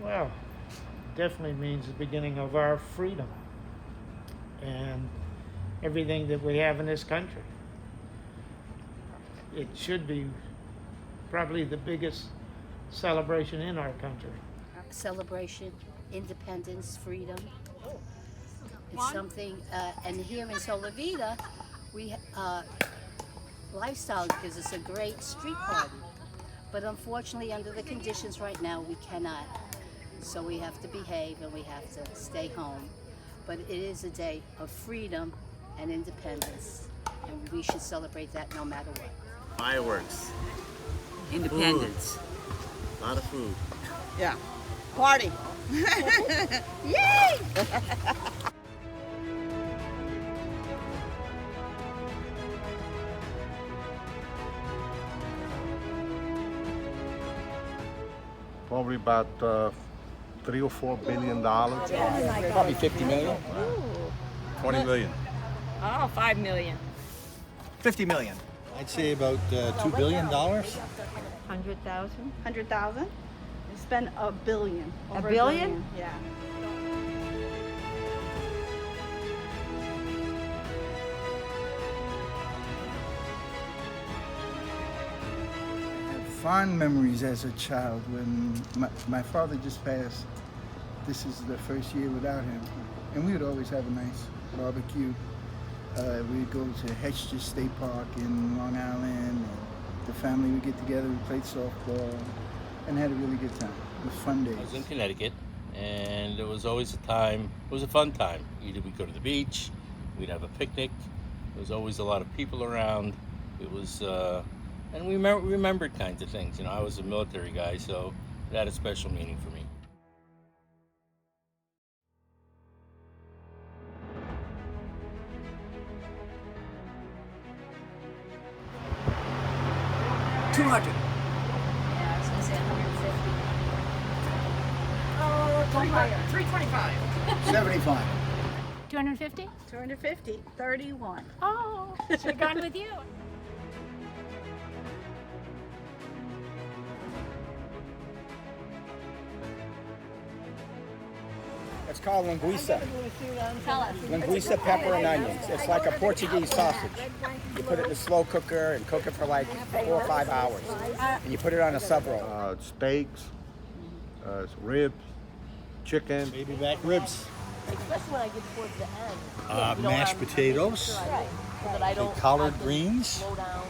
Well, definitely means the beginning of our freedom and everything that we have in this country. It should be probably the biggest celebration in our country. Celebration, independence, freedom. It's something, and here in Solivita, we lifestyle gives us a great street party. But unfortunately, under the conditions right now, we cannot. So we have to behave and we have to stay home. But it is a day of freedom and independence, and we should celebrate that no matter what. Fireworks. Independence. Food. A lot of food. Yeah. Party. Yay! Probably about $3 or $4 billion. Probably 50 million. 20 million. Oh, 5 million. 50 million. I'd say about $2 billion. 100,000. 100,000. Spend $1 billion. A billion? Yeah. Fond memories as a child when my father just passed. This is the first year without him. And we would always have a nice barbecue. We'd go to Hetcher State Park in Long Island. And the family would get together, we played softball, and had a really good time. It was fun days. I was in Connecticut, and it was always a fun time. Either we'd go to the beach, we'd have a picnic. There was always a lot of people around. It was, and we remembered kinds of things. You know, I was a military guy, so it had a special meaning for me. $200. Yeah, I was gonna say 150. 325. 75. 250? 250. 31. Oh, should have gone with you. It's called linguiça. Tell us. Linguiça, pepper, and onions. It's like a Portuguese sausage. You put it in a slow cooker and cook it for like 4 or 5 hours. And you put it on a sub roll. Steaks, ribs, chicken. Baby back ribs. Especially when I get towards the end. Mashed potatoes. So that I don't collard have to greens. slow down.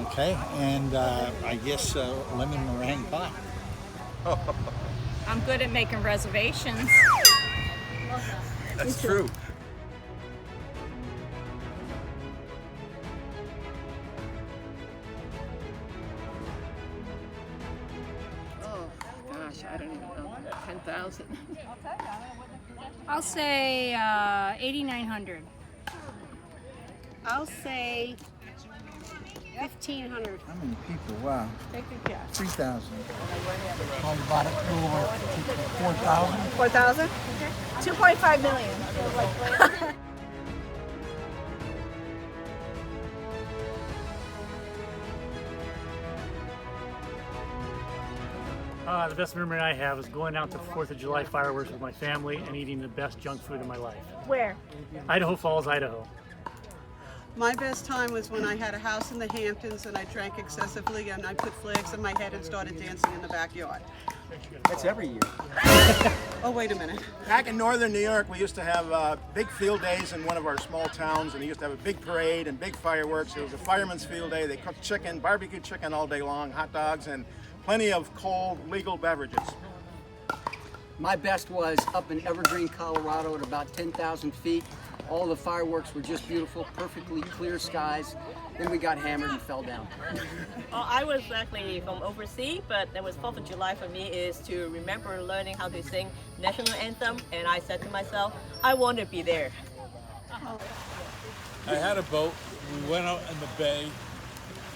Okay, and I guess lemon meringue pie. I'm good at making reservations. That's true. Oh, gosh, I don't even know. 10,000. I'll say 8,900. I'll say 1,500. How many people? Wow. Take a guess. 3,000. Probably about it over 4,000. 4,000? 2.5 million. The best memory I have is going out to 4th of July fireworks with my family and eating the best junk food of my life. Where? Idaho Falls, Idaho. My best time was when I had a house in the Hamptons and I drank excessively and I put flags in my head and started dancing in the backyard. That's every year. Oh, wait a minute. Back in northern New York, we used to have big field days in one of our small towns, and we used to have a big parade and big fireworks. It was a fireman's field day. They cooked chicken, barbecue chicken all day long, hot dogs, and plenty of cold, legal beverages. My best was up in Evergreen, Colorado at about 10,000 feet. All the fireworks were just beautiful, perfectly clear skies. Then we got hammered and fell down. I was actually from overseas, but it was 4th of July for me is to remember learning how to sing national anthem, and I said to myself, I want to be there. I had a boat. We went out in the bay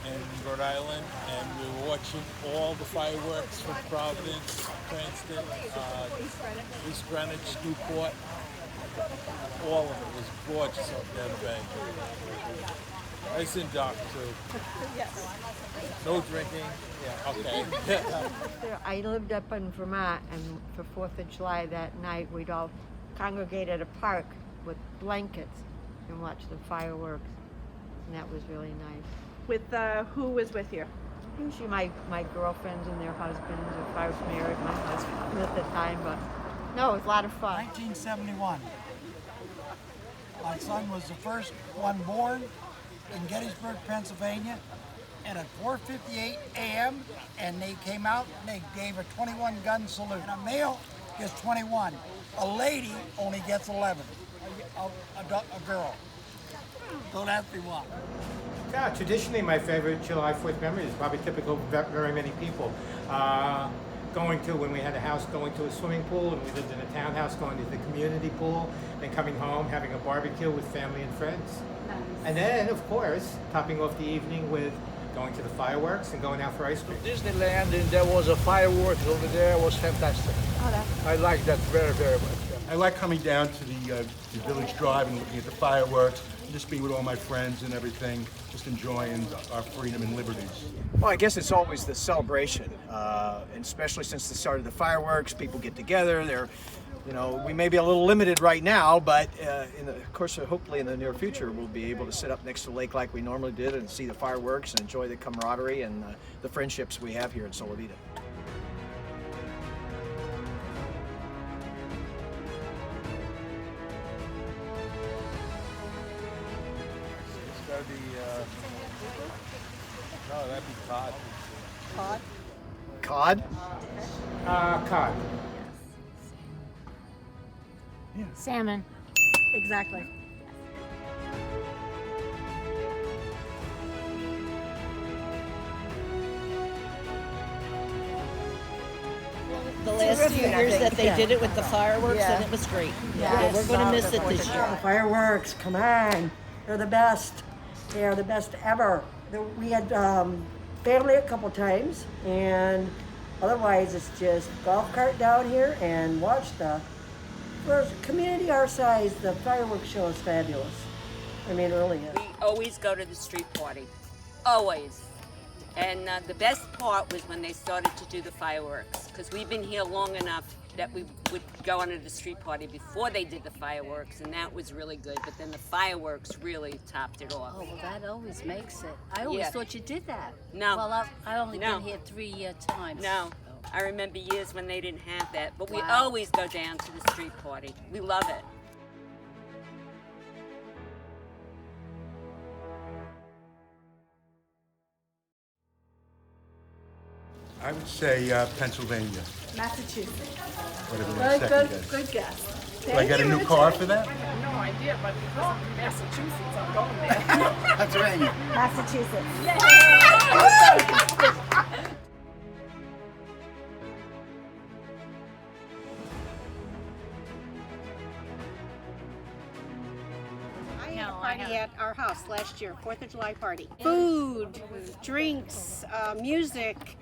in Rhode Island, and we were watching all the fireworks from Providence, Cranston, East Greenwich, Newport. All of it was gorgeous out there in the bay. Nice and dark too. Yes. No drinking. Yeah, okay. I lived up in Vermont, and for 4th of July that night, we'd all congregate at a park with blankets and watch the fireworks, and that was really nice. With who was with you? Usually my girlfriends and their husbands, if I was married, my husband at the time, but no, it was a lot of fun. 1971. My son was the first one born in Gettysburg, Pennsylvania, and at 4:58 a.m. and they came out and they gave a 21-gun salute. And a male gets 21. A lady only gets 11. A girl. Don't ask me why. Yeah, traditionally my favorite July 4th memory is probably typical of very many people. When we had a house, going to a swimming pool, and we lived in a townhouse, going to the community pool, then coming home, having a barbecue with family and friends. Nice. And then, of course, topping off the evening with going to the fireworks and going out for ice cream. Disneyland, and there was a fireworks over there. It was fantastic. I like that very, very much. I like coming down to the Village Drive and looking at the fireworks, and just being with all my friends and everything, just enjoying our freedom and liberties. Well, I guess it's always the celebration, and especially since the start of the fireworks, people get together. They're, we may be a little limited right now, but of course, hopefully in the near future, we'll be able to sit up next to the lake like we normally did and see the fireworks and enjoy the camaraderie and the friendships we have here in Solivita. It's gotta be, no, that'd be cod. Cod? Cod? Cod. Salmon. Exactly. The last Terrific, few I years think, that they yeah. did it with the fireworks, Yeah. and it was great. Yeah. We're going to miss it this year. Fireworks, come on. They're the best. They are the best ever. We had family a couple times, and otherwise it's just golf cart down here and watch for a community our size, the fireworks show is fabulous. I mean, it really is. We always go to the street party, always. And the best part was when they started to do the fireworks, because we've been here long enough that we would go on to the street party before they did the fireworks, and that was really good. But then the fireworks really topped it off. Oh, well, that always makes it. I always Yeah. thought you did that. No. Well, I only No. been here 3 times. No, I remember years when they didn't have that, but we Wow. always go down to the street party. We love it. I would say Pennsylvania. Massachusetts. Whatever my second guess. Good guess. Do I get a new car for that? I have no idea, but because of Massachusetts, I'm going there. Pennsylvania. Massachusetts. I had a party at our house last year, 4th of July party. Food, drinks, music,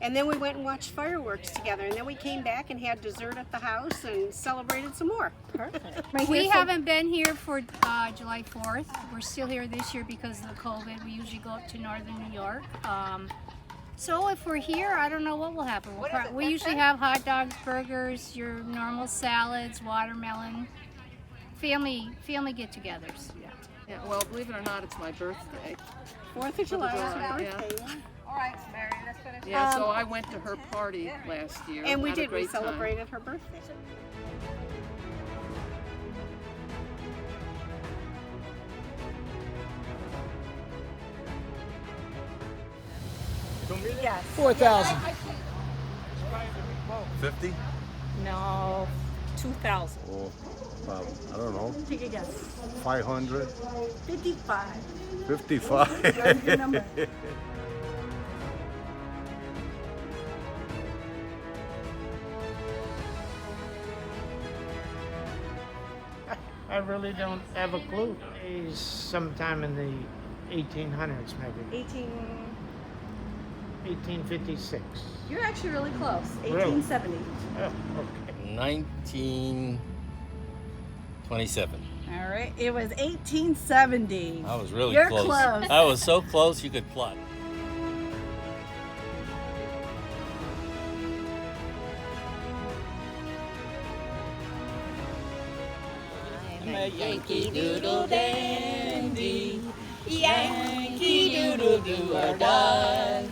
and then we went and watched fireworks together. And then we came back and had dessert at the house and celebrated some more. Perfect. We haven't been here for July 4th. We're still here this year because of the COVID. We usually go up to northern New York. So if we're here, I don't know what will happen. We usually have hot dogs, burgers, your normal salads, watermelon, family get-togethers. Yeah, well, believe it or not, it's my birthday. 4th of July is her Yeah. birthday. Yeah. All right, Mary, let's finish. Yeah, so I went to her party last year. And we had a did. We great time. celebrated her birthday. Yes. 4,000. 50? No, 2,000. Or about, I don't know, Take a guess. 500? 55. 55? That's a good number. I really don't have a clue. He's sometime in the 1800s, maybe. 1856. You're actually really close. Really? 1870. Oh, okay. 1927. All right, it was 1870. I was really You're close. close. I was so close you could pluck. I'm a Yankee Doodle Dandy, Yankee Doodle do or die.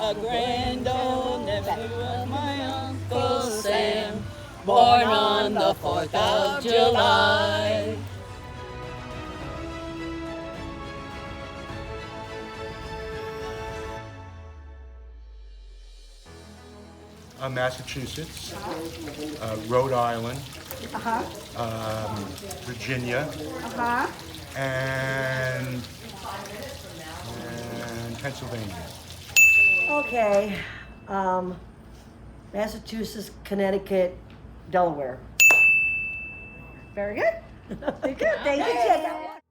A grand old nephew of my Uncle Sam, born on the 4th of July. Massachusetts, Rhode Island, Virginia, and Pennsylvania. Okay. Massachusetts, Connecticut, Delaware. Very good. Very good. Thank you, Jen.